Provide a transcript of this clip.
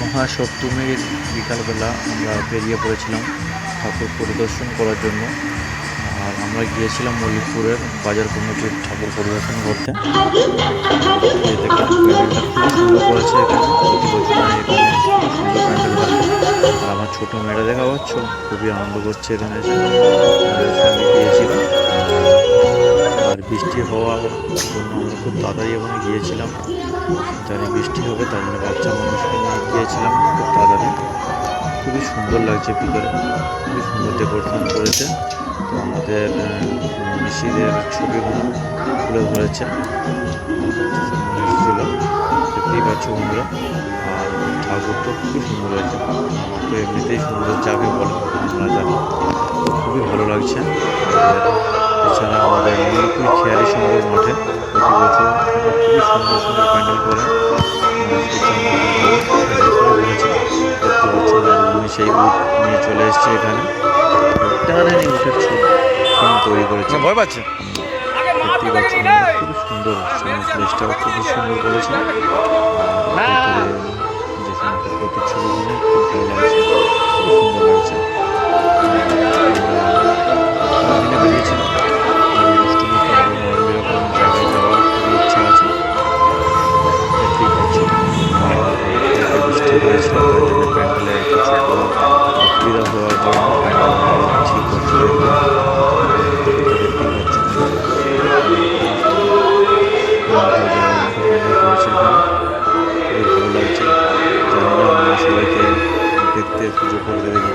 মহাসপ্তমীর বিকালবেলা আমরা বেরিয়ে পড়েছিলাম ঠাকুর পরিদর্শন করার জন্য। আর আমরা গিয়েছিলাম মল্লিকপুরের বাজার কমিটির ঠাকুর পরিদর্শন করতে। এই দেখেন প্যান্ডেলটা খুব সুন্দর করেছে এখানে, প্রতি বছর এখানে সুন্দর প্যান্ডেল হয়। আর আমার ছোটো মেয়েরা দেখা পাচ্ছ খুবই আনন্দ করছে এখানে এসে। আমি গিয়েছিলাম আর বৃষ্টি হওয়ার জন্য আমরা খুব তাড়াতাড়ি ওখানে গিয়েছিলাম, জানি বৃষ্টি হবে তার জন্য বাচ্চা মানুষকে নিয়ে গিয়েছিলাম খুব তাড়াতাড়ি। খুবই সুন্দর লাগছে ভিতরে, খুবই সুন্দর ডেকোরেশন করেছে। তো আমাদের মিশিদের ছবিগুলো তুলে ধরেছে, এসেছিল দেখতেই পাচ্ছ বন্ধুরা। আর ঠাকুর তো খুবই সুন্দর হয়েছে, তো এমনিতেই সুন্দর যাকে বলে আমরা জানি, খুবই ভালো লাগছে। এছাড়া আমাদের মল্লিকপুর খেয়ালি সংঘের মাঠে প্রতি বছর খুবই সুন্দর সুন্দর প্যান্ডেল করে সেই উট নিয়ে চলে এসছে এখানে, টানে উঠের তৈরি করেছে, ভয় পাচ্ছে দেখতেই পাচ্ছি। খুবই সুন্দর প্লেসটাও খুবই সুন্দর করেছে। যে সমস্ত প্রতিচ্ছবিগুলো খুব ভালো লাগছে, খুব সুন্দর লাগছে। দিনে বেরিয়েছিলাম অষ্টমী এরকম জায়গায় যাওয়ার খুবই ইচ্ছা আছে। দেখতেই পাচ্ছি বৃষ্টি হয়েছিল তার জন্য প্যান্ডেলে কিছু অসুবিধা হওয়ার জন্য প্যান্ডেল ঠিক করছিল। দেখতেই পাচ্ছি করেছে এখানে, খুবই ভালো লাগছে। জানি না আমরা সবাইকে দেখতে পুজো করতে দেখি